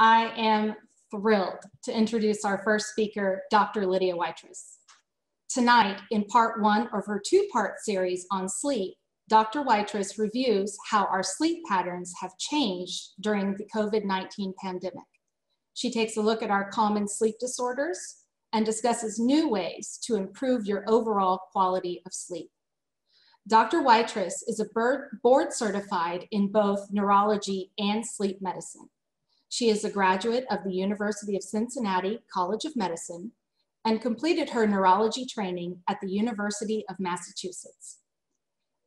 I am thrilled to introduce our first speaker, Dr. Lydia Wytris. Tonight, in part one of her two-part series on sleep, Dr. Wytris reviews how our sleep patterns have changed during the COVID-19 pandemic. She takes a look at our common sleep disorders and discusses new ways to improve your overall quality of sleep. Dr. Wytris is board certified in both neurology and sleep medicine. She is a graduate of the University of Cincinnati College of Medicine and completed her neurology training at the University of Massachusetts.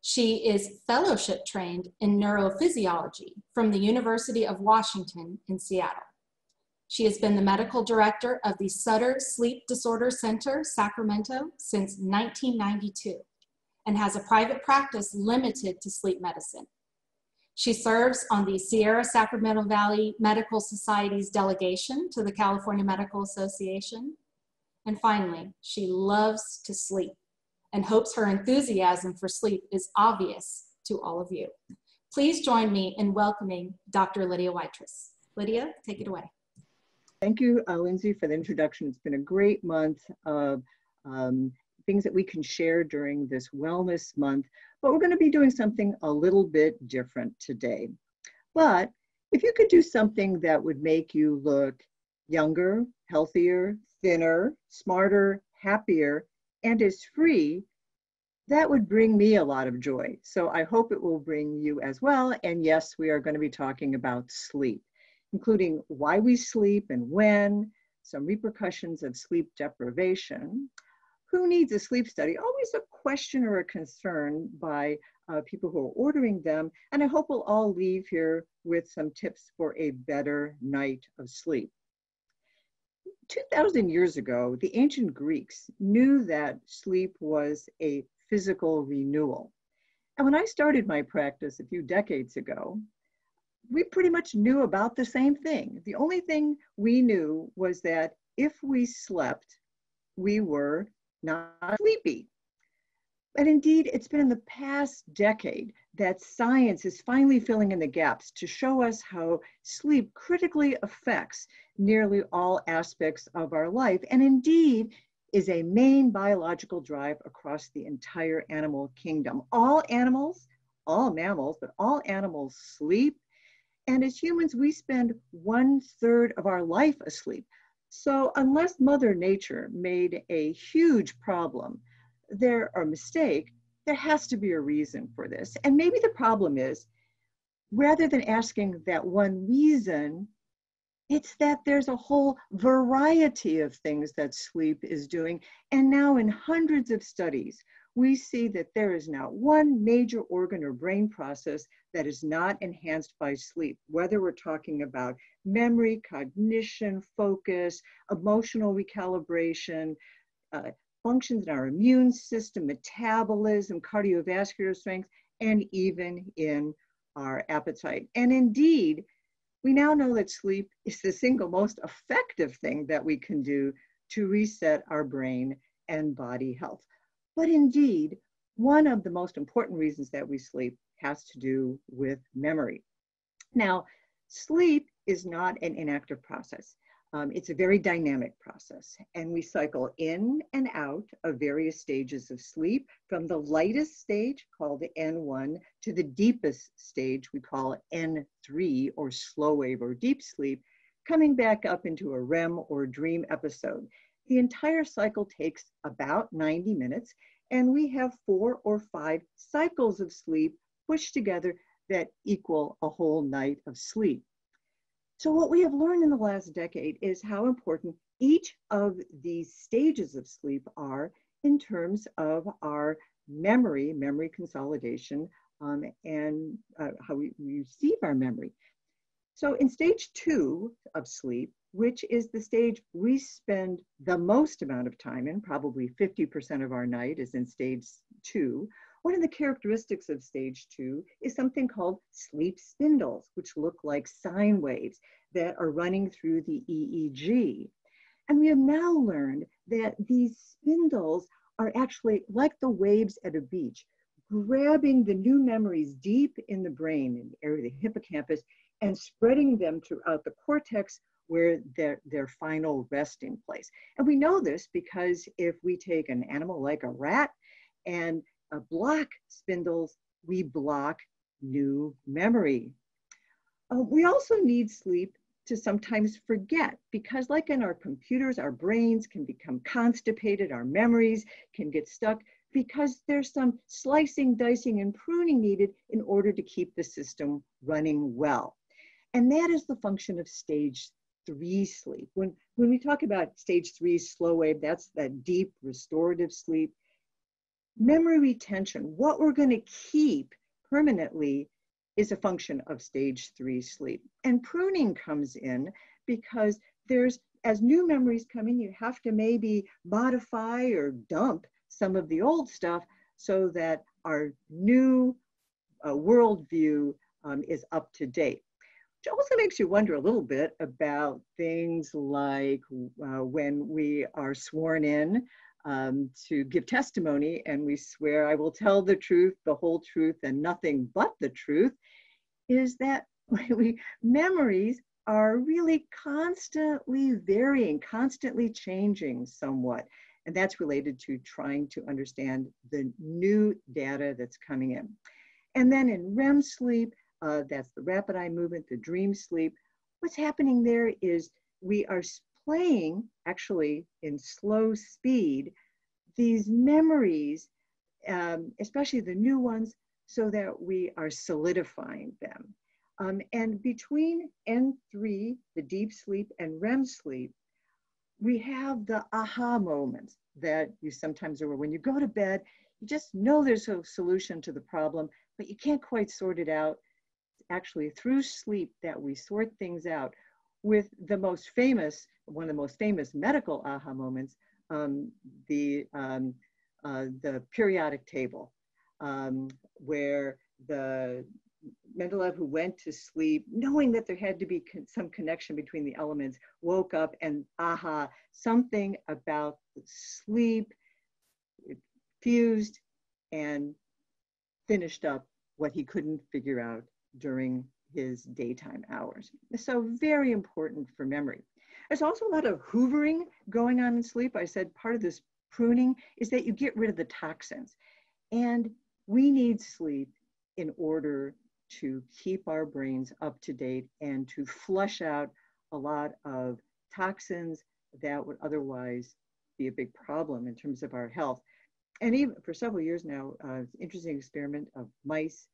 She is fellowship trained in neurophysiology from the University of Washington in Seattle. She has been the medical director of the Sutter Sleep Disorder Center, Sacramento, since 1992, and has a private practice limited to sleep medicine. She serves on the Sierra Sacramento Valley Medical Society's delegation to the California Medical Association. And finally, she loves to sleep and hopes her enthusiasm for sleep is obvious to all of you. Please join me in welcoming Dr. Lydia Wytris. Lydia, take it away. Thank you, Lindsay, for the introduction. It's been a great month of things that we can share during this wellness month, but we're going to be doing something a little bit different today. But if you could do something that would make you look younger, healthier, thinner, smarter, happier, and is free, that would bring me a lot of joy. So I hope it will bring you as well. And yes, we are going to be talking about sleep, including why we sleep and when, some repercussions of sleep deprivation. Who needs a sleep study? Always a question or a concern by people who are ordering them. And I hope we'll all leave here with some tips for a better night of sleep. 2,000 years ago, the ancient Greeks knew that sleep was a physical renewal. And when I started my practice a few decades ago, we pretty much knew about the same thing. The only thing we knew was that if we slept, we were not sleepy. But indeed, it's been in the past decade that science is finally filling in the gaps to show us how sleep critically affects nearly all aspects of our life, and indeed is a main biological drive across the entire animal kingdom. All animals, all mammals, but all animals sleep. And as humans, we spend 1/3 of our life asleep. So unless Mother Nature made a huge problem or mistake, there has to be a reason for this. And maybe the problem is, rather than asking that one reason, it's that there's a whole variety of things that sleep is doing. And now in hundreds of studies, we see that there is not one major organ or brain process that is not enhanced by sleep, whether we're talking about memory, cognition, focus, emotional recalibration, functions in our immune system, metabolism, cardiovascular strength, and even in our appetite. And indeed, we now know that sleep is the single most effective thing that we can do to reset our brain and body health. But indeed, one of the most important reasons that we sleep has to do with memory. Now, sleep is not an inactive process. It's a very dynamic process, and we cycle in and out of various stages of sleep, from the lightest stage, called the N1, to the deepest stage we call N3, or slow wave or deep sleep, coming back up into a REM or dream episode. The entire cycle takes about 90 minutes, and we have 4 or 5 cycles of sleep pushed together that equal a whole night of sleep. So what we have learned in the last decade is how important each of these stages of sleep are in terms of our memory consolidation, and how we receive our memory. So in stage 2 of sleep, which is the stage we spend the most amount of time in, probably 50% of our night is in stage 2, one of the characteristics of stage 2 is something called sleep spindles, which look like sine waves that are running through the EEG. And we have now learned that these spindles are actually like the waves at a beach, grabbing the new memories deep in the brain, in the area of the hippocampus, and spreading them throughout the cortex where their final resting place. And we know this because if we take an animal like a rat and block spindles, we block new memory. We also need sleep to sometimes forget, because like in our computers, our brains can become constipated, our memories can get stuck because there's some slicing, dicing, and pruning needed in order to keep the system running well. And that is the function of stage 3 sleep. When we talk about stage 3 slow wave, that's that deep restorative sleep. Memory retention, what we're going to keep permanently, is a function of stage 3 sleep. And pruning comes in because as new memories come in, you have to maybe modify or dump some of the old stuff so that our new worldview is up to date. Which also makes you wonder a little bit about things like when we are sworn in to give testimony and we swear, I will tell the truth, the whole truth, and nothing but the truth, is that memories are really constantly varying, constantly changing somewhat. And that's related to trying to understand the new data that's coming in. And then in REM sleep, that's the rapid eye movement, the dream sleep. What's happening there is we are playing, actually in slow speed, these memories, especially the new ones, so that we are solidifying them. And between N3, the deep sleep, and REM sleep, we have the aha moments that you sometimes are, when you go to bed, you just know there's a solution to the problem, but you can't quite sort it out. Actually through sleep that we sort things out, with the most famous, one of the most famous medical aha moments, the periodic table, where the Mendeleev, who went to sleep knowing that there had to be some connection between the elements, woke up and aha, something about the sleep fused and finished up what he couldn't figure out during his daytime hours. So very important for memory. There's also a lot of hoovering going on in sleep. I said part of this pruning is that you get rid of the toxins. And we need sleep in order to keep our brains up to date and to flush out a lot of toxins that would otherwise be a big problem in terms of our health. And even for several years now, interesting experiment of mice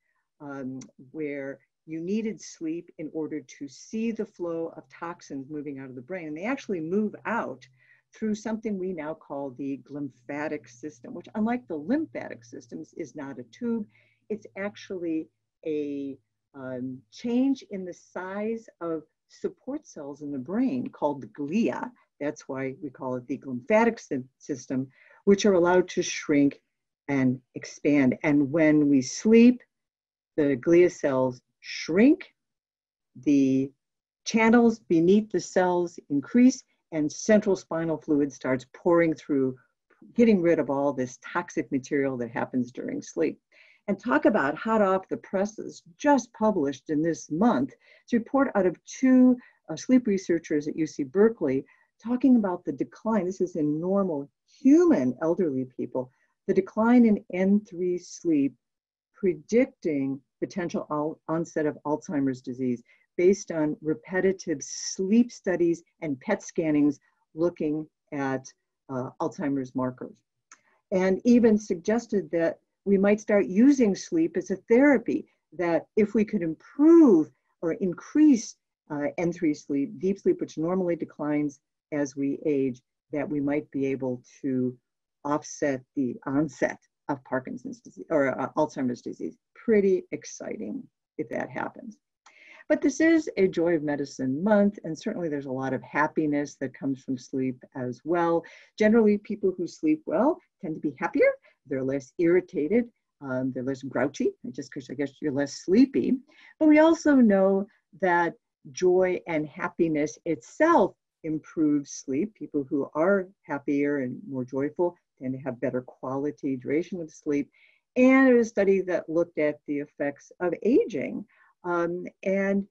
where you needed sleep in order to see the flow of toxins moving out of the brain. And they actually move out through something we now call the lymphatic system, which, unlike the lymphatic systems, is not a tube. It's actually a change in the size of support cells in the brain called the glia. That's why we call it the lymphatic system, which are allowed to shrink and expand. And when we sleep, the glia cells shrink, the channels beneath the cells increase, and central spinal fluid starts pouring through, getting rid of all this toxic material that happens during sleep. And talk about hot off the presses, just published in this month, it's a report out of two sleep researchers at UC Berkeley talking about the decline, this is in normal human elderly people, the decline in N3 sleep, predicting potential onset of Alzheimer's disease based on repetitive sleep studies and PET scannings looking at Alzheimer's markers. And even suggested that we might start using sleep as a therapy, that if we could improve or increase N3 sleep, deep sleep, which normally declines as we age, that we might be able to offset the onset of Parkinson's disease or Alzheimer's disease. Pretty exciting if that happens. But this is a Joy of Medicine month, and certainly there's a lot of happiness that comes from sleep as well. Generally, people who sleep well tend to be happier. They're less irritated. They're less grouchy, just because I guess you're less sleepy. But we also know that joy and happiness itself improves sleep. People who are happier and more joyful tend to have better quality duration of sleep. And there was a study that looked at the effects of aging. And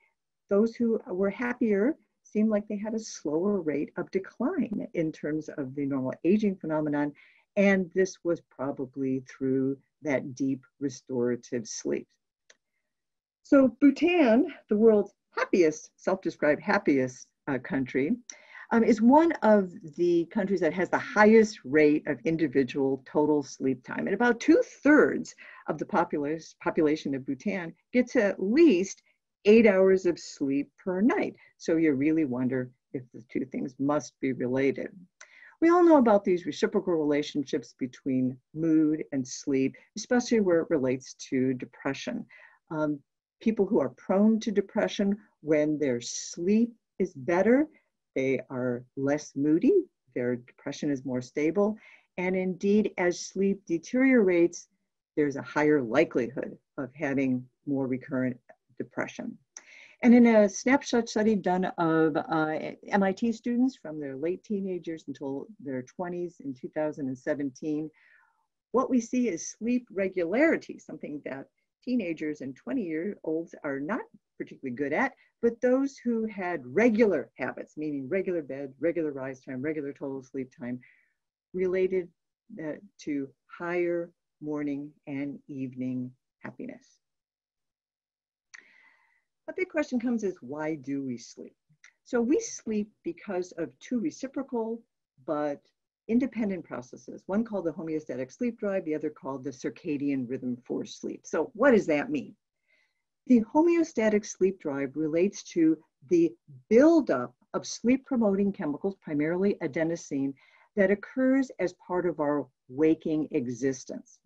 those who were happier seemed like they had a slower rate of decline in terms of the normal aging phenomenon. And this was probably through that deep restorative sleep. So Bhutan, the world's happiest, self-described happiest country, is one of the countries that has the highest rate of individual total sleep time. And about 2/3 of the population of Bhutan gets at least 8 hours of sleep per night. So you really wonder if the two things must be related. We all know about these reciprocal relationships between mood and sleep, especially where it relates to depression. People who are prone to depression, when their sleep is better, they are less moody, their depression is more stable, and indeed, as sleep deteriorates, there's a higher likelihood of having more recurrent depression. And in a snapshot study done of MIT students from their late teenagers until their 20s in 2017, what we see is sleep regularity, something that teenagers and 20-year-olds are not particularly good at, but those who had regular habits, meaning regular bed, regular rise time, regular total sleep time, related to higher morning and evening happiness. A big question comes is, why do we sleep? So we sleep because of two reciprocal but independent processes, one called the homeostatic sleep drive, the other called the circadian rhythm for sleep. So what does that mean? The homeostatic sleep drive relates to the buildup of sleep-promoting chemicals, primarily adenosine, that occurs as part of our waking existence.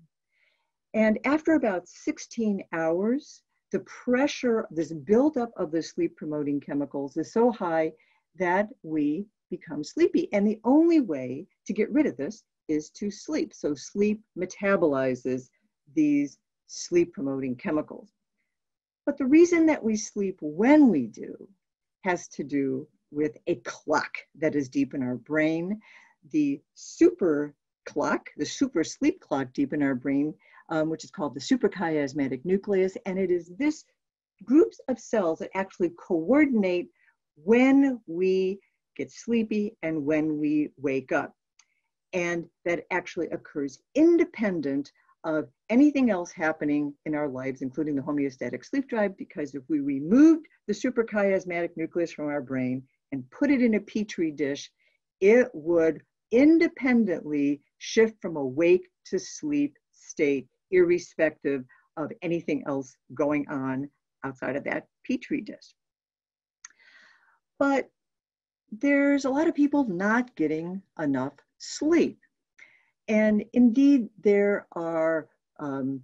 And after about 16 hours, the pressure, this buildup of the sleep-promoting chemicals is so high that we become sleepy. And the only way to get rid of this is to sleep. So sleep metabolizes these sleep-promoting chemicals. But the reason that we sleep when we do has to do with a clock that is deep in our brain. The super clock, the super sleep clock deep in our brain, which is called the suprachiasmatic nucleus. And it is this groups of cells that actually coordinate when we get sleepy and when we wake up. And that actually occurs independent of anything else happening in our lives, including the homeostatic sleep drive, because if we removed the suprachiasmatic nucleus from our brain and put it in a petri dish, it would independently shift from awake to sleep state, irrespective of anything else going on outside of that petri dish. But there's a lot of people not getting enough sleep. And indeed, there are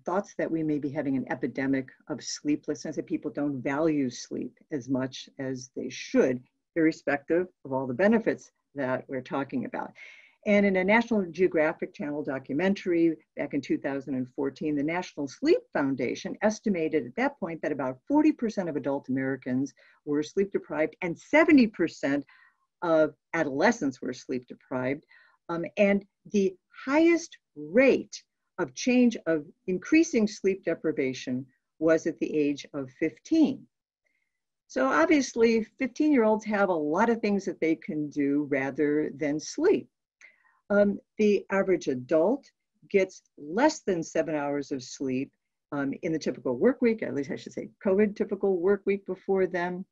thoughts that we may be having an epidemic of sleeplessness, that people don't value sleep as much as they should, irrespective of all the benefits that we're talking about. And in a National Geographic Channel documentary back in 2014, the National Sleep Foundation estimated at that point that about 40% of adult Americans were sleep deprived and 70% of adolescents were sleep deprived. And the highest rate of change of increasing sleep deprivation was at the age of 15. So obviously 15-year-olds have a lot of things that they can do rather than sleep. The average adult gets less than 7 hours of sleep in the typical work week, at least I should say COVID typical work week before them.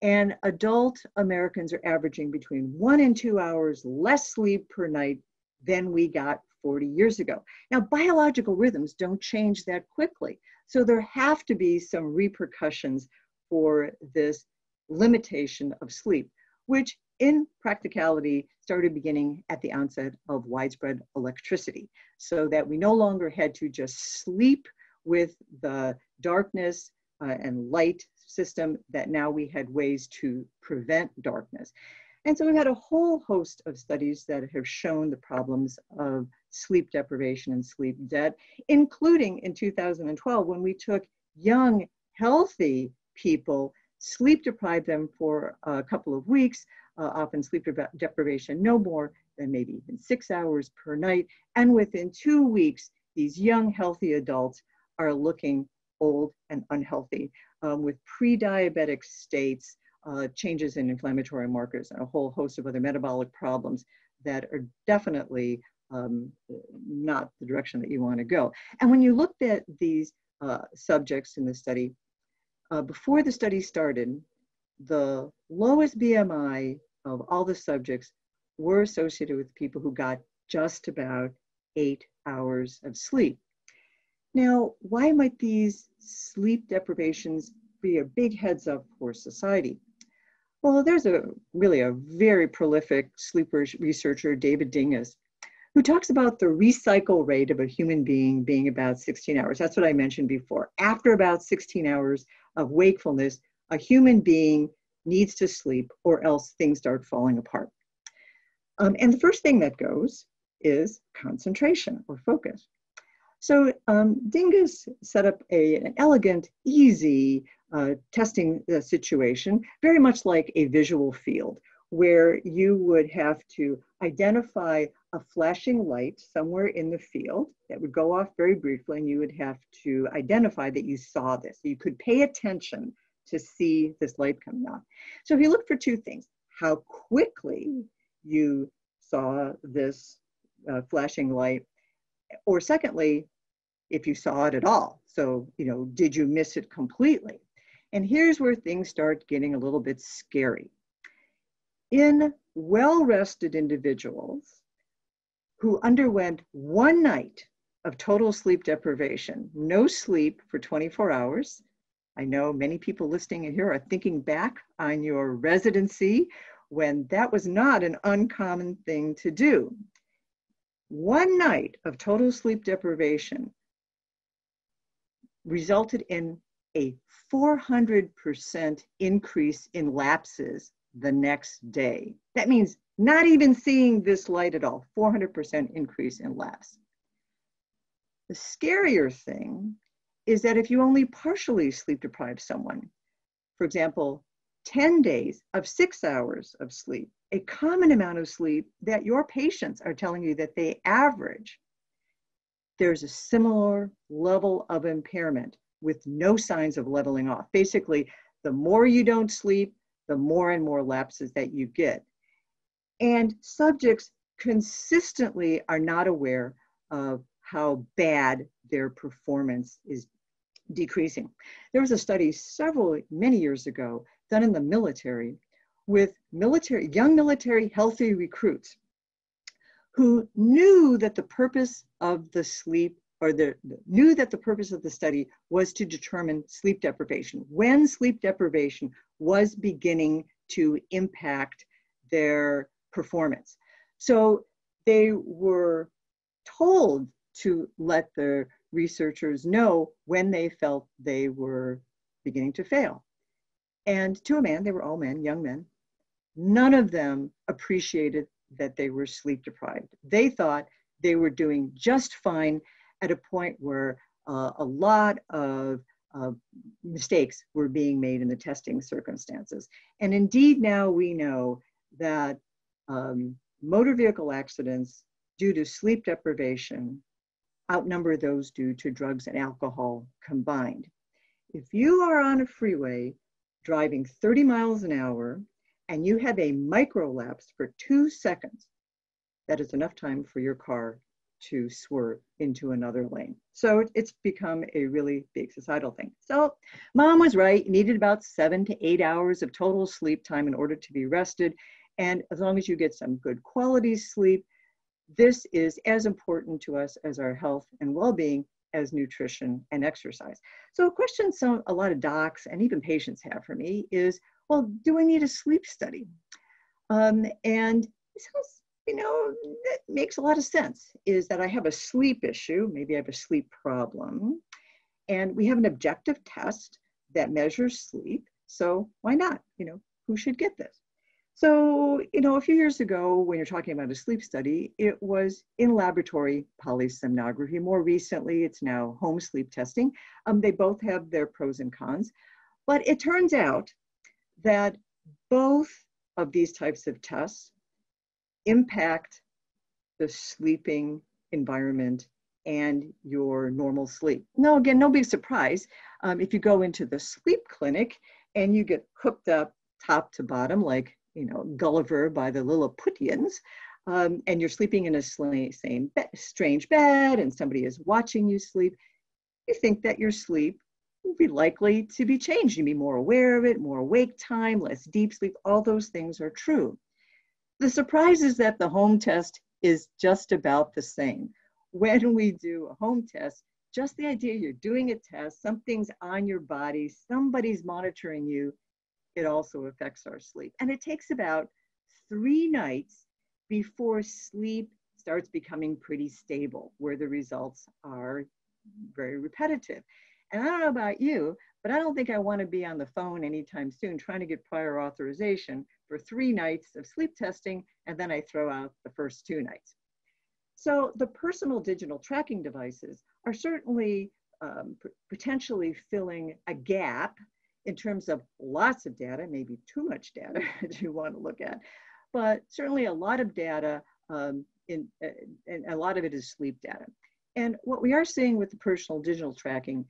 And adult Americans are averaging between 1 and 2 hours less sleep per night than we got 40 years ago. Now, biological rhythms don't change that quickly. So there have to be some repercussions for this limitation of sleep, which in practicality started beginning at the onset of widespread electricity, so that we no longer had to just sleep with the darkness and light system, that now we had ways to prevent darkness. And so we've had a whole host of studies that have shown the problems of sleep deprivation and sleep debt, including in 2012 when we took young, healthy people, sleep deprived them for a couple of weeks, often sleep deprivation no more than maybe even 6 hours per night. And within 2 weeks, these young, healthy adults are looking old and unhealthy. with pre-diabetic states, changes in inflammatory markers, and a whole host of other metabolic problems that are definitely not the direction that you want to go. And when you looked at these subjects in the study, before the study started, the lowest BMI of all the subjects were associated with people who got just about 8 hours of sleep. Now, why might these sleep deprivations be a big heads up for society? Well, there's really a very prolific sleep researcher, David Dingus, who talks about the recycle rate of a human being about 16 hours. That's what I mentioned before. After about 16 hours of wakefulness, a human being needs to sleep or else things start falling apart. And the first thing that goes is concentration or focus. So Dingus set up an elegant, easy testing situation, very much like a visual field, where you would have to identify a flashing light somewhere in the field that would go off very briefly, and you would have to identify that you saw this. You could pay attention to see this light coming on. So if you look for two things, how quickly you saw this flashing light, or secondly, if you saw it at all. So, did you miss it completely? And here's where things start getting a little bit scary. In well-rested individuals who underwent one night of total sleep deprivation, no sleep for 24 hours. I know many people listening in here are thinking back on your residency when that was not an uncommon thing to do. One night of total sleep deprivation resulted in a 400% increase in lapses the next day. That means not even seeing this light at all, 400% increase in lapse. The scarier thing is that if you only partially sleep deprive someone, for example, 10 days of 6 hours of sleep, a common amount of sleep that your patients are telling you that they average, there's a similar level of impairment with no signs of leveling off. Basically, the more you don't sleep, the more and more lapses that you get. And subjects consistently are not aware of how bad their performance is decreasing. There was a study many years ago done in the military with young military healthy recruits who knew that the purpose of the sleep knew that the purpose of the study was to determine sleep deprivation, when sleep deprivation was beginning to impact their performance. So they were told to let the researchers know when they felt they were beginning to fail. And to a man, they were all men, young men, none of them appreciated that they were sleep deprived. They thought they were doing just fine at a point where a lot of mistakes were being made in the testing circumstances. And indeed, now we know that motor vehicle accidents due to sleep deprivation outnumber those due to drugs and alcohol combined. If you are on a freeway driving 30 miles an hour and you have a microlapse for 2 seconds, that is enough time for your car to swerve into another lane. So it's become a really big societal thing. So mom was right, you needed about 7 to 8 hours of total sleep time in order to be rested. And as long as you get some good quality sleep, this is as important to us as our health and well-being as nutrition and exercise. So a question a lot of docs and even patients have for me is, well, do I need a sleep study? And it sounds, that makes a lot of sense, is that I have a sleep issue, maybe I have a sleep problem, and we have an objective test that measures sleep, so why not? Who should get this? So, a few years ago, when you're talking about a sleep study, it was in laboratory polysomnography. More recently, it's now home sleep testing. They both have their pros and cons, but it turns out that both of these types of tests impact the sleeping environment and your normal sleep. Now, again, no big surprise. If you go into the sleep clinic and you get hooked up top to bottom, like, Gulliver by the Lilliputians, and you're sleeping in a strange bed and somebody is watching you sleep, you think that your sleep will be likely to be changed. You'll be more aware of it, more awake time, less deep sleep. All those things are true. The surprise is that the home test is just about the same. When we do a home test, just the idea you're doing a test, something's on your body, somebody's monitoring you, it also affects our sleep. And it takes about 3 nights before sleep starts becoming pretty stable, where the results are very repetitive. And I don't know about you, but I don't think I want to be on the phone anytime soon trying to get prior authorization for 3 nights of sleep testing, and then I throw out the first 2 nights. So the personal digital tracking devices are certainly potentially filling a gap in terms of lots of data, maybe too much data that you want to look at, but certainly a lot of data, and a lot of it is sleep data. And what we are seeing with the personal digital tracking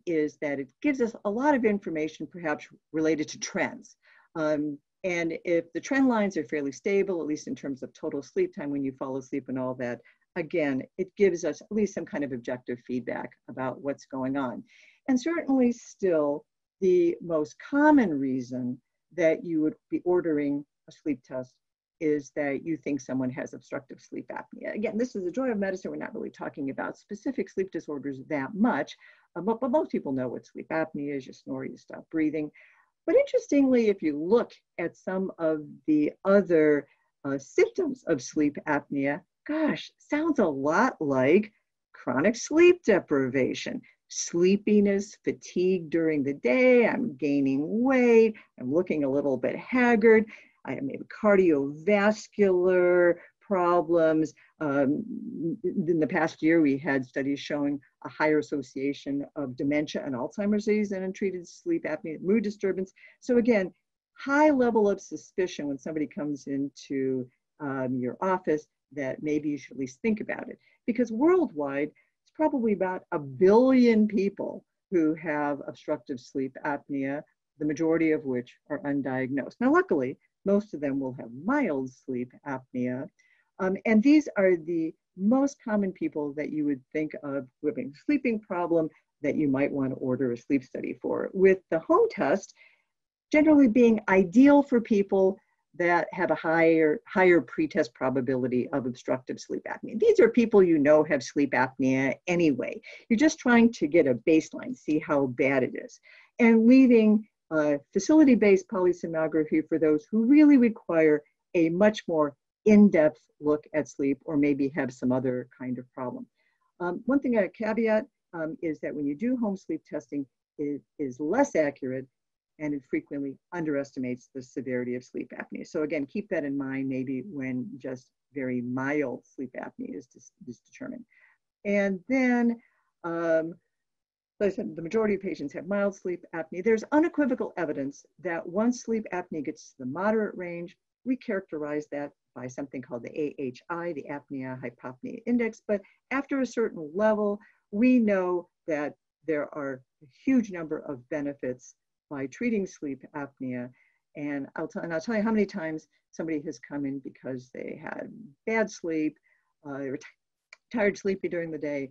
is that it gives us a lot of information, perhaps related to trends. And if the trend lines are fairly stable, at least in terms of total sleep time when you fall asleep and all that, again, it gives us at least some kind of objective feedback about what's going on. And certainly still, the most common reason that you would be ordering a sleep test is that you think someone has obstructive sleep apnea. Again, this is the joy of medicine. We're not really talking about specific sleep disorders that much, but most people know what sleep apnea is. You snore, you stop breathing. But interestingly, if you look at some of the other symptoms of sleep apnea, gosh, sounds a lot like chronic sleep deprivation. Sleepiness, fatigue during the day, I'm gaining weight, I'm looking a little bit haggard, I have maybe cardiovascular problems. In the past year, we had studies showing a higher association of dementia and Alzheimer's disease and untreated sleep apnea, mood disturbance. So again, high level of suspicion when somebody comes into your office that maybe you should at least think about it. Because worldwide, it's probably about 1 billion people who have obstructive sleep apnea, the majority of which are undiagnosed. Now, luckily, most of them will have mild sleep apnea. And these are the most common people that you would think of who have a sleeping problem that you might want to order a sleep study for, with the home test generally being ideal for people that have a higher pretest probability of obstructive sleep apnea. These are people you know have sleep apnea anyway. You're just trying to get a baseline, see how bad it is, and leaving facility-based polysomnography for those who really require a much more in-depth look at sleep or maybe have some other kind of problem. One thing I caveat is that when you do home sleep testing, it is less accurate and it frequently underestimates the severity of sleep apnea. So again, keep that in mind maybe when just very mild sleep apnea is determined. And then, like I said, the majority of patients have mild sleep apnea. There's unequivocal evidence that once sleep apnea gets to the moderate range, we characterize that by something called the AHI, the apnea-hypopnea index. But after a certain level, we know that there are a huge number of benefits by treating sleep apnea. And I'll tell you how many times somebody has come in because they had bad sleep, they were tired, sleepy during the day.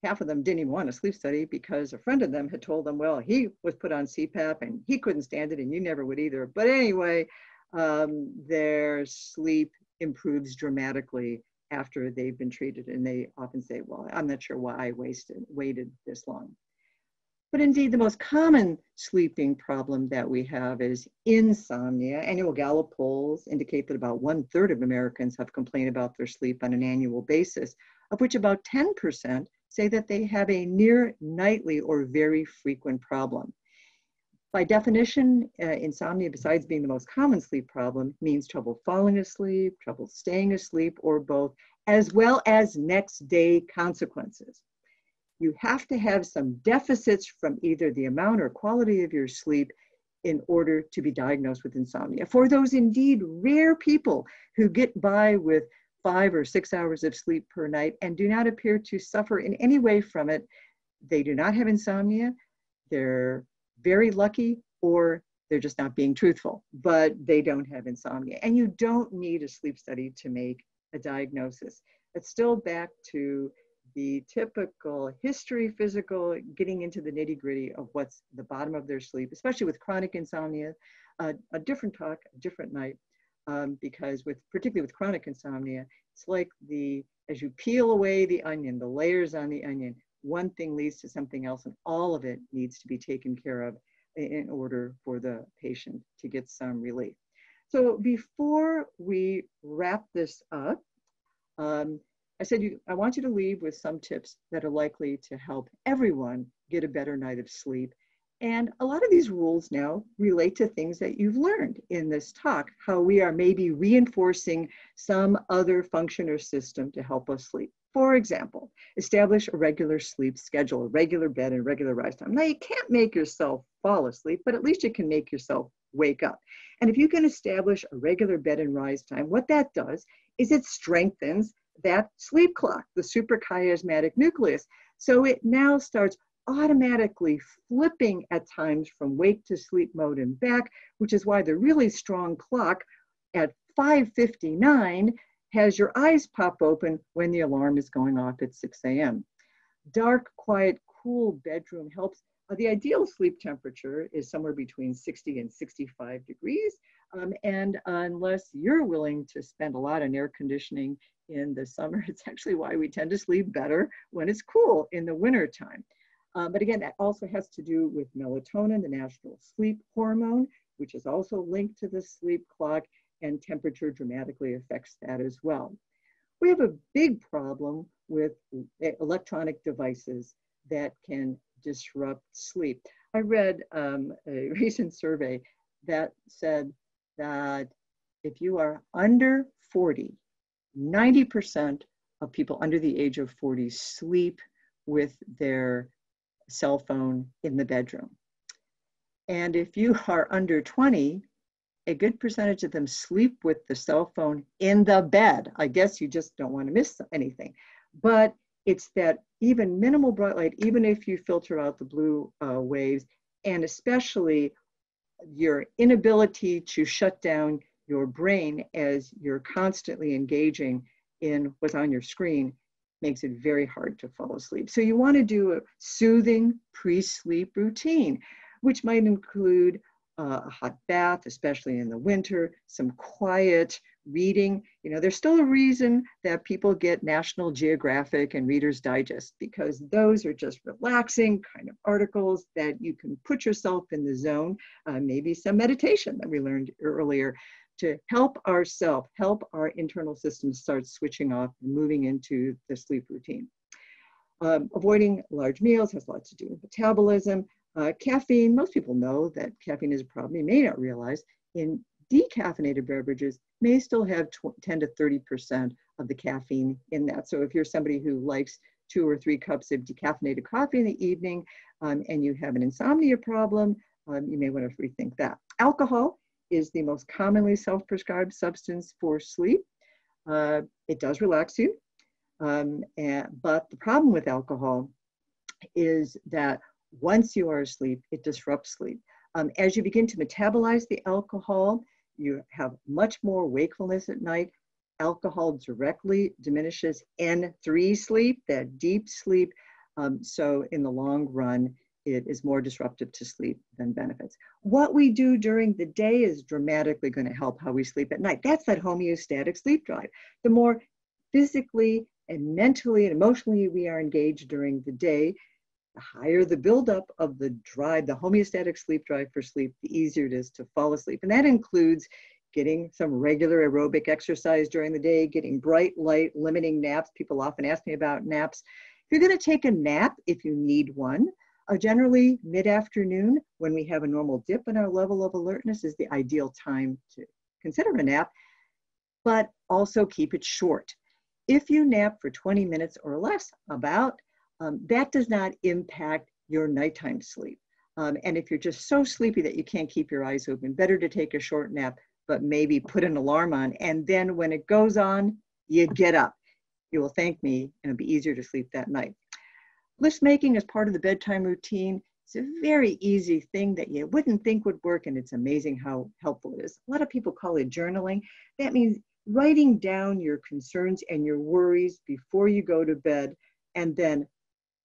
Half of them didn't even want a sleep study because a friend of them had told them, well, he was put on CPAP and he couldn't stand it and you never would either. But anyway, their sleep improves dramatically after they've been treated. And they often say, well, I'm not sure why I waited this long. But indeed, the most common sleeping problem that we have is insomnia. Annual Gallup polls indicate that about 1/3 of Americans have complained about their sleep on an annual basis, of which about 10% say that they have a near nightly or very frequent problem. By definition, insomnia, besides being the most common sleep problem, means trouble falling asleep, trouble staying asleep, or both, as well as next day consequences. You have to have some deficits from either the amount or quality of your sleep in order to be diagnosed with insomnia. For those indeed rare people who get by with 5 or 6 hours of sleep per night and do not appear to suffer in any way from it. They do not have insomnia. They're very lucky, or they're just not being truthful, but they don't have insomnia. And you don't need a sleep study to make a diagnosis. It's still back to the typical history, physical, getting into the nitty-gritty of what's the bottom of their sleep, especially with chronic insomnia. A different talk, a different night, because particularly with chronic insomnia, it's like as you peel away the onion, the layers on the onion, one thing leads to something else, and all of it needs to be taken care of in order for the patient to get some relief. So before we wrap this up, I said, I want you to leave with some tips that are likely to help everyone get a better night of sleep. And a lot of these rules now relate to things that you've learned in this talk, how we are maybe reinforcing some other function or system to help us sleep. For example, establish a regular sleep schedule, a regular bed and regular rise time. Now, you can't make yourself fall asleep, but at least you can make yourself wake up. And if you can establish a regular bed and rise time, what that does is it strengthens that sleep clock, the suprachiasmatic nucleus. So it now starts automatically flipping at times from wake to sleep mode and back, which is why the really strong clock at 5:59 has your eyes pop open when the alarm is going off at 6 a.m. Dark, quiet, cool bedroom helps. The ideal sleep temperature is somewhere between 60 and 65 degrees. And unless you're willing to spend a lot on air conditioning in the summer, it's actually why we tend to sleep better when it's cool in the winter time. But again, that also has to do with melatonin, the natural sleep hormone, which is also linked to the sleep clock, and temperature dramatically affects that as well. We have a big problem with electronic devices that can disrupt sleep. I read a recent survey that said that if you are under 40, 90% of people under the age of 40 sleep with their cell phone in the bedroom. And if you are under 20, a good percentage of them sleep with the cell phone in the bed. I guess you just don't want to miss anything. But it's that even minimal bright light, even if you filter out the blue waves, and especially your inability to shut down your brain as you're constantly engaging in what's on your screen, makes it very hard to fall asleep. So you want to do a soothing pre-sleep routine, which might include a hot bath, especially in the winter, some quiet reading. You know, there's still a reason that people get National Geographic and Reader's Digest, because those are just relaxing kind of articles that you can put yourself in the zone. Maybe some meditation that we learned earlier to help ourselves, help our internal systems start switching off and moving into the sleep routine. Avoiding large meals has a lot to do with metabolism. Caffeine, most people know that caffeine is a problem. You may not realize in decaffeinated beverages may still have 10 to 30% of the caffeine in that. So if you're somebody who likes 2 or 3 cups of decaffeinated coffee in the evening and you have an insomnia problem, you may want to rethink that. Alcohol is the most commonly self-prescribed substance for sleep. It does relax you, but the problem with alcohol is that once you are asleep, it disrupts sleep. As you begin to metabolize the alcohol, you have much more wakefulness at night. Alcohol directly diminishes N3 sleep, that deep sleep. So in the long run, it is more disruptive to sleep than benefits. What we do during the day is dramatically going to help how we sleep at night. That's that homeostatic sleep drive. The more physically and mentally and emotionally we are engaged during the day, the higher the buildup of the drive, the homeostatic sleep drive for sleep, the easier it is to fall asleep. And that includes getting some regular aerobic exercise during the day, getting bright light, limiting naps. People often ask me about naps. If you're going to take a nap, if you need one, generally mid-afternoon, when we have a normal dip in our level of alertness, is the ideal time to consider a nap, but also keep it short. If you nap for 20 minutes or less, that does not impact your nighttime sleep. And if you're just so sleepy that you can't keep your eyes open, better to take a short nap, but maybe put an alarm on. And then when it goes on, you get up. You will thank me, and it'll be easier to sleep that night. List making as part of the bedtime routine. It's a very easy thing that you wouldn't think would work, and it's amazing how helpful it is. A lot of people call it journaling. That means writing down your concerns and your worries before you go to bed, and then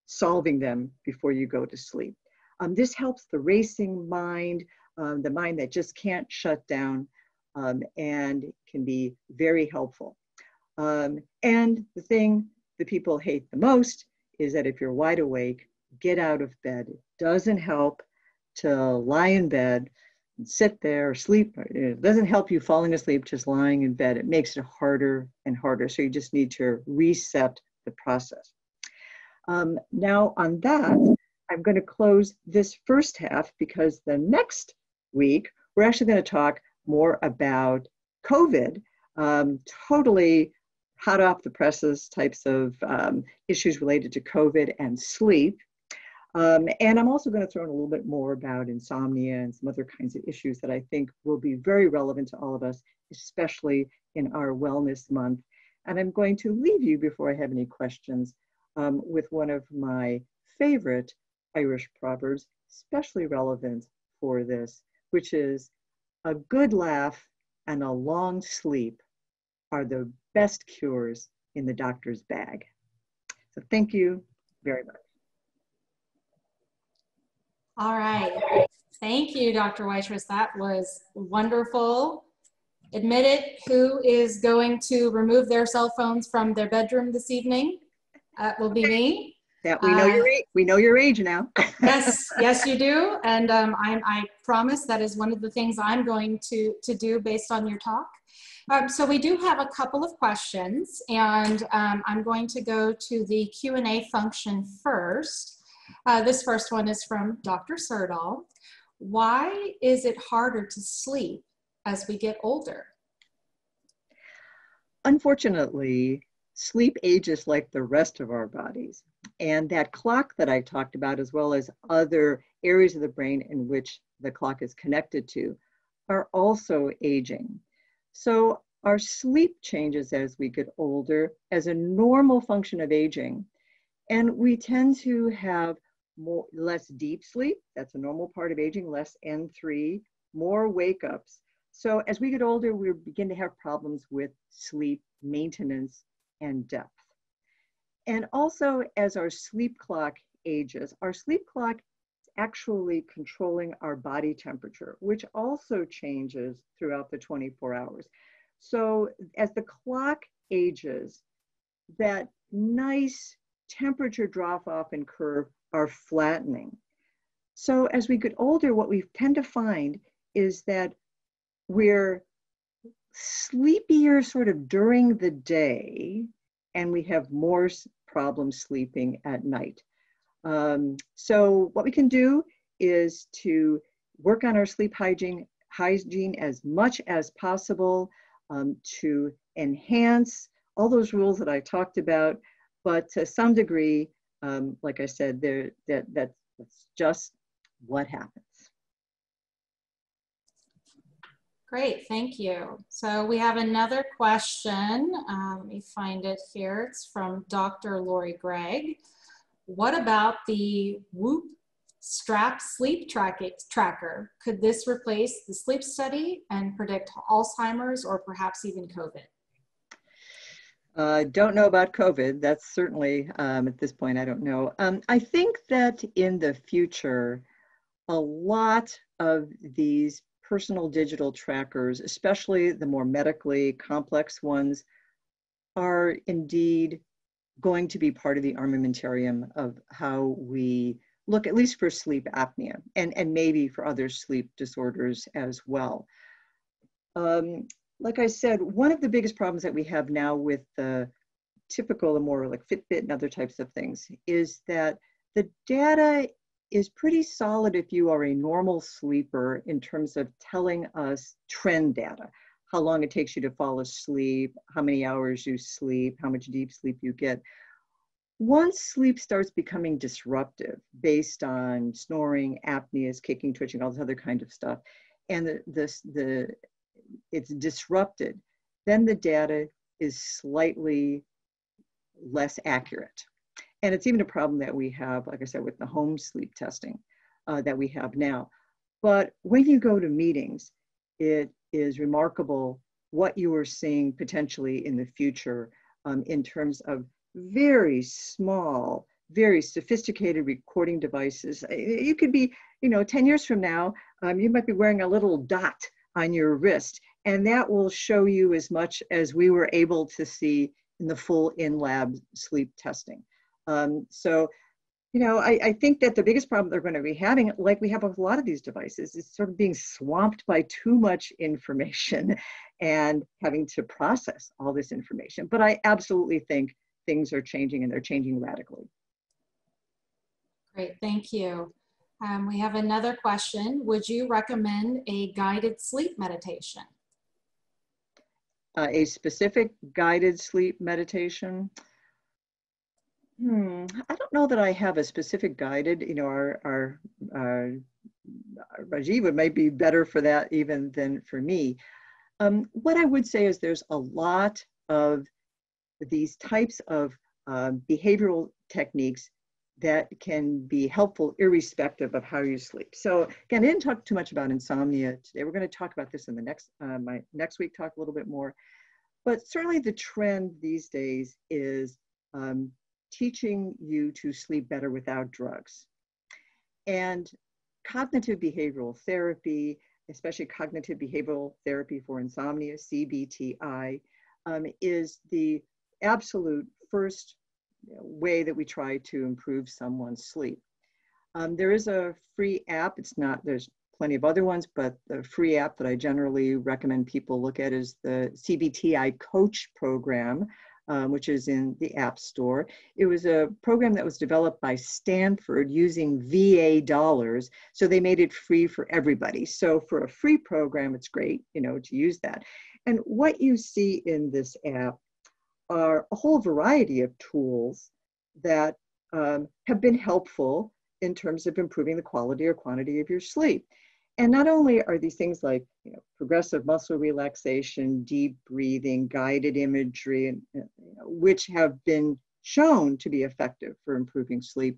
solving them before you go to sleep. This helps the racing mind, the mind that just can't shut down, and can be very helpful. And the thing that people hate the most is that if you're wide awake, get out of bed. It doesn't help to lie in bed and sit there or sleep. It doesn't help you falling asleep just lying in bed. It makes it harder and harder. So you just need to reset the process. Now on that, I'm going to close this first half, because the next week, we're actually going to talk more about COVID, totally hot off the presses types of issues related to COVID and sleep. And I'm also going to throw in a little bit more about insomnia and some other kinds of issues that I think will be very relevant to all of us, especially in our Wellness Month. And I'm going to leave you, before I have any questions, with one of my favorite Irish proverbs, especially relevant for this, which is, a good laugh and a long sleep are the best cures in the doctor's bag. So thank you very much. All right. Thank you, Dr. Waitress. That was wonderful. Admit it, who is going to remove their cell phones from their bedroom this evening? That will be me. That we know your age. We know your age now. Yes, you do. And I promise that is one of the things I'm going to do based on your talk. So we do have a couple of questions, and I'm going to go to the Q&A function first. This first one is from Dr. Sirdal. Why is it harder to sleep as we get older? Unfortunately, sleep ages like the rest of our bodies. And that clock that I talked about, as well as other areas of the brain in which the clock is connected to, are also aging. So our sleep changes as we get older as a normal function of aging. And we tend to have less deep sleep. That's a normal part of aging, less N3, more wake-ups. So as we get older, we begin to have problems with sleep maintenance and depth. And also, as our sleep clock ages, our sleep clock is actually controlling our body temperature, which also changes throughout the 24 hours. So as the clock ages, that nice temperature drop off and curve are flattening. So as we get older, what we tend to find is that we're sleepier sort of during the day, and we have more problems sleeping at night. So what we can do is to work on our sleep hygiene as much as possible, to enhance all those rules that I talked about, but to some degree, like I said, that's just what happens. Great, thank you. So we have another question. Let me find it here. It's from Dr. Lori Gregg. What about the Whoop strap sleep tracker? Could this replace the sleep study and predict Alzheimer's or perhaps even COVID? Don't know about COVID. That's certainly, at this point, I don't know. I think that in the future, a lot of these personal digital trackers, especially the more medically complex ones, are indeed going to be part of the armamentarium of how we look, at least for sleep apnea, and maybe for other sleep disorders as well. Like I said, one of the biggest problems that we have now with the typical, the more like Fitbit and other types of things, is that the data is pretty solid if you are a normal sleeper in terms of telling us trend data, how long it takes you to fall asleep, how many hours you sleep, how much deep sleep you get. Once sleep starts becoming disruptive based on snoring, apneas, kicking, twitching, all this other kind of stuff, and it's disrupted, then the data is slightly less accurate. And it's even a problem that we have, like I said, with the home sleep testing that we have now. But when you go to meetings, it is remarkable what you are seeing potentially in the future in terms of very small, very sophisticated recording devices. You could be, 10 years from now, you might be wearing a little dot on your wrist, and that will show you as much as we were able to see in the full in-lab sleep testing. I think that the biggest problem they're going to be having, like we have with a lot of these devices, is sort of being swamped by too much information and having to process all this information. But I absolutely think things are changing, and they're changing radically. Great, thank you. We have another question. Would you recommend a guided sleep meditation? A specific guided sleep meditation? I don't know that I have a specific guided. Our Rajiv might be better for that even than for me. What I would say is there's a lot of these types of behavioral techniques that can be helpful irrespective of how you sleep. So again, I didn't talk too much about insomnia today. We're going to talk about this in the my next week, talk a little bit more. But certainly the trend these days is teaching you to sleep better without drugs. And cognitive behavioral therapy, especially cognitive behavioral therapy for insomnia, CBTI, is the absolute first way that we try to improve someone's sleep. There is a free app. There's plenty of other ones, but the free app that I generally recommend people look at is the CBTI Coach program, which is in the App Store. It was a program that was developed by Stanford using VA dollars, so they made it free for everybody. So for a free program, it's great, to use that. And what you see in this app are a whole variety of tools that have been helpful in terms of improving the quality or quantity of your sleep. And not only are these things like progressive muscle relaxation, deep breathing, guided imagery, and which have been shown to be effective for improving sleep,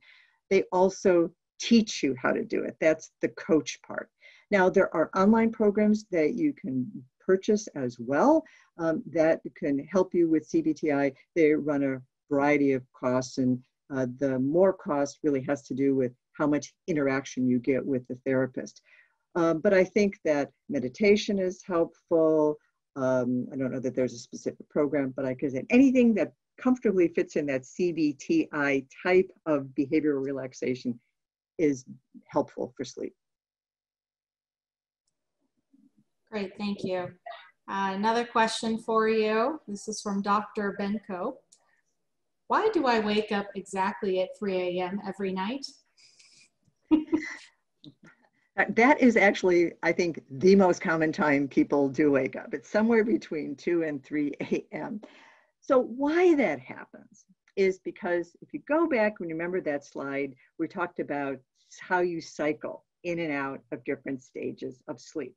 they also teach you how to do it. That's the coach part. Now, there are online programs that you can purchase as well that can help you with CBTI. They run a variety of costs, and the more cost really has to do with how much interaction you get with the therapist. But I think that meditation is helpful. I don't know that there's a specific program, but I could say anything that comfortably fits in that CBTI type of behavioral relaxation is helpful for sleep. Great, thank you. Another question for you. This is from Dr. Benko. Why do I wake up exactly at 3 a.m. every night? That is actually, I think, the most common time people do wake up. It's somewhere between 2 and 3 a.m. So why that happens is because if you go back and remember that slide, we talked about how you cycle in and out of different stages of sleep.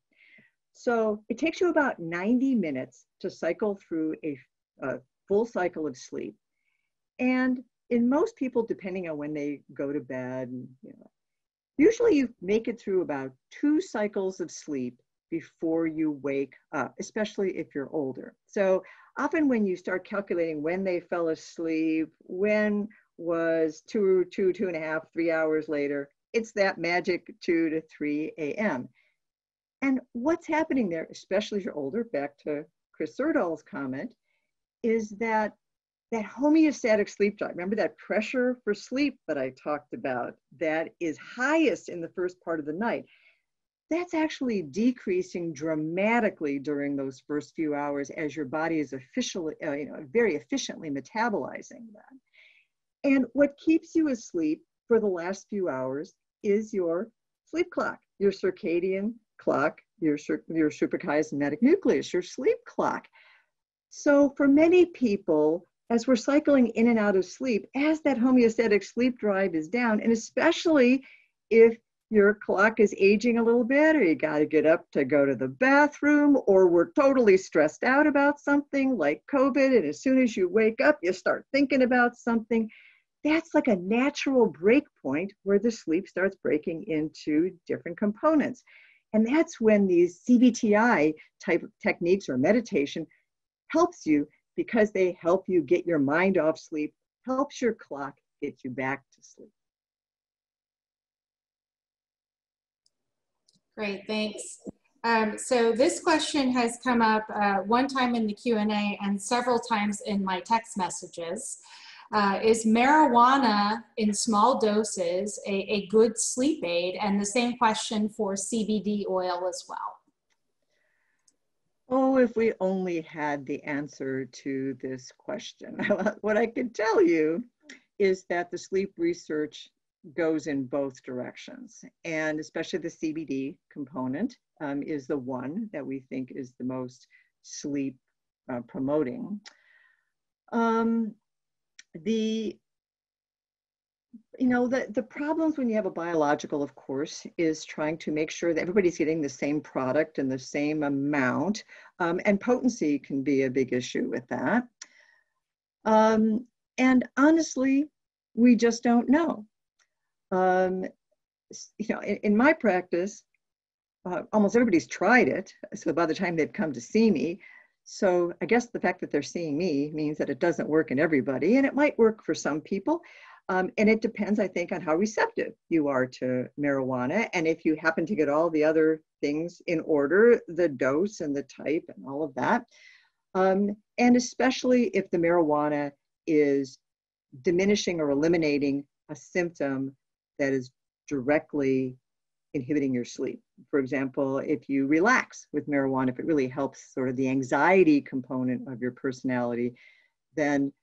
So it takes you about 90 minutes to cycle through a full cycle of sleep. And in most people, depending on when they go to bed, usually you make it through about 2 cycles of sleep before you wake up, especially if you're older. So often when you start calculating when they fell asleep, when was 2.5, 3 hours later, it's that magic 2 to 3 a.m. And what's happening there, especially if you're older, back to Chris Serdahl's comment, is that homeostatic sleep drive, remember that pressure for sleep that I talked about, that is highest in the first part of the night, that's actually decreasing dramatically during those first few hours as your body is very efficiently metabolizing that. And what keeps you asleep for the last few hours is your sleep clock, your circadian clock, your suprachiasmatic nucleus, your sleep clock. So for many people, as we're cycling in and out of sleep, as that homeostatic sleep drive is down, and especially if your clock is aging a little bit, or you got to get up to go to the bathroom, or we're totally stressed out about something like COVID, and as soon as you wake up, you start thinking about something. That's like a natural break point where the sleep starts breaking into different components. And that's when these CBTI type of techniques or meditation helps you, because they help you get your mind off sleep, helps your clock get you back to sleep. Great, thanks. So this question has come up one time in the Q&A and several times in my text messages. Is marijuana in small doses a good sleep aid? And the same question for CBD oil as well. Oh, if we only had the answer to this question. What I can tell you is that the sleep research goes in both directions, and especially the CBD component is the one that we think is the most sleep promoting. The problems when you have a biological, of course, is trying to make sure that everybody's getting the same product and the same amount, and potency can be a big issue with that. And honestly, we just don't know. In my practice, almost everybody's tried it. So by the time they've come to see me, so I guess the fact that they're seeing me means that it doesn't work in everybody, and it might work for some people. And it depends, I think, on how receptive you are to marijuana. And if you happen to get all the other things in order, the dose and the type and all of that. And especially if the marijuana is diminishing or eliminating a symptom that is directly inhibiting your sleep. For example, if you relax with marijuana, if it really helps sort of the anxiety component of your personality, then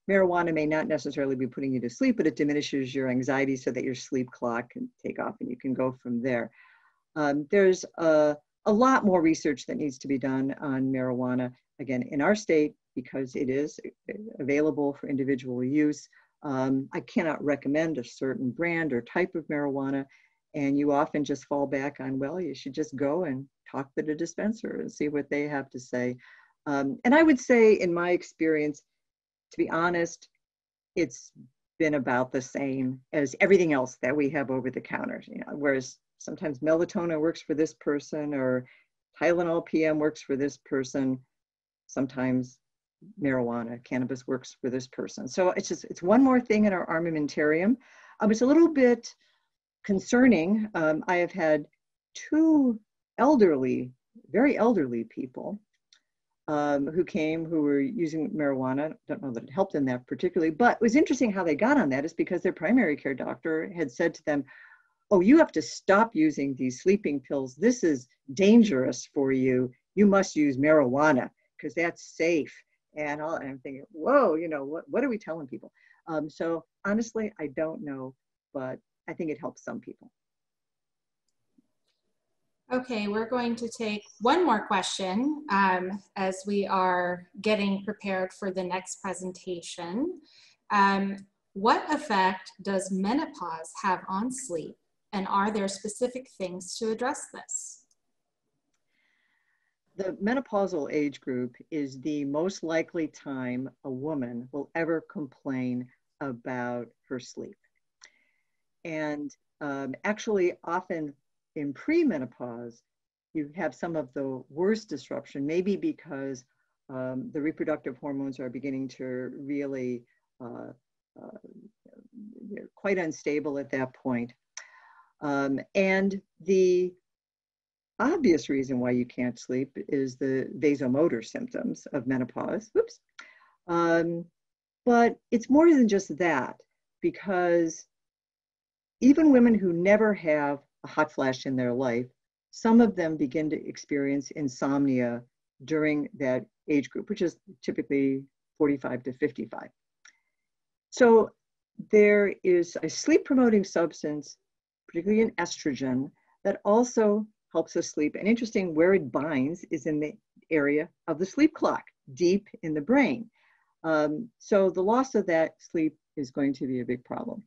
marijuana may not necessarily be putting you to sleep, but it diminishes your anxiety so that your sleep clock can take off and you can go from there. There's a lot more research that needs to be done on marijuana, again, in our state, because it is available for individual use. I cannot recommend a certain brand or type of marijuana, and you often just fall back on, well, you should just go and talk to the dispenser and see what they have to say. And I would say, in my experience, to be honest, it's been about the same as everything else that we have over the counter. Whereas sometimes melatonin works for this person, or Tylenol PM works for this person. Sometimes marijuana, cannabis works for this person. So it's one more thing in our armamentarium. It's a little bit concerning. I have had two very elderly people who came, who were using marijuana. Don't know that it helped them that particularly, but it was interesting how they got on that is because their primary care doctor had said to them, oh, you have to stop using these sleeping pills. This is dangerous for you. You must use marijuana because that's safe. And I'm thinking, whoa, what are we telling people? So honestly, I don't know, but I think it helps some people. Okay, we're going to take one more question as we are getting prepared for the next presentation. What effect does menopause have on sleep, and are there specific things to address this? The menopausal age group is the most likely time a woman will ever complain about her sleep. And actually, often in premenopause, you have some of the worst disruption, maybe because the reproductive hormones are beginning to really, they're quite unstable at that point. And the obvious reason why you can't sleep is the vasomotor symptoms of menopause. Oops. But it's more than just that, because even women who never have a hot flash in their life, some of them begin to experience insomnia during that age group, which is typically 45 to 55. So there is a sleep promoting substance, particularly an estrogen, that also helps us sleep. And interesting, where it binds is in the area of the sleep clock, deep in the brain. So the loss of that sleep is going to be a big problem.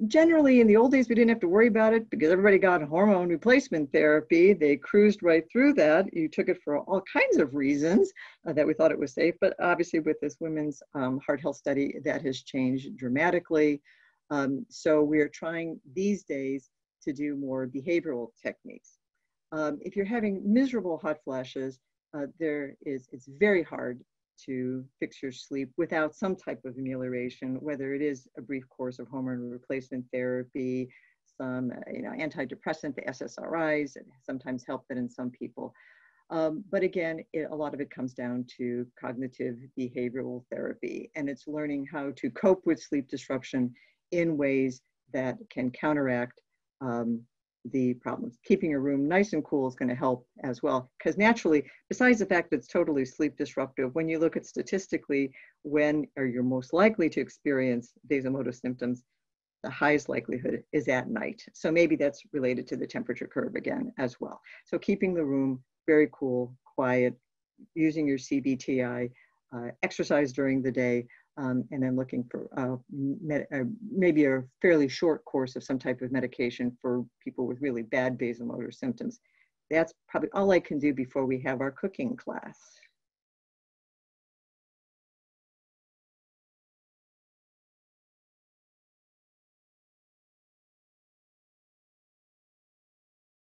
Generally, in the old days, we didn't have to worry about it because everybody got hormone replacement therapy. They cruised right through that. You took it for all kinds of reasons that we thought it was safe. But obviously, with this women's heart health study, that has changed dramatically. So we are trying these days to do more behavioral techniques. If you're having miserable hot flashes, it's very hard to fix your sleep without some type of amelioration, whether it is a brief course of hormone replacement therapy, some antidepressant, the SSRIs sometimes help that in some people. But again, a lot of it comes down to cognitive behavioral therapy, and it's learning how to cope with sleep disruption in ways that can counteract the problems. Keeping your room nice and cool is going to help as well, because naturally, besides the fact that it's totally sleep disruptive, when you look at statistically when you're most likely to experience vasomotor symptoms, the highest likelihood is at night. So maybe that's related to the temperature curve again as well. So keeping the room very cool, quiet, using your CBTI, exercise during the day, and then looking for maybe a fairly short course of some type of medication for people with really bad vasomotor symptoms. That's probably all I can do before we have our cooking class.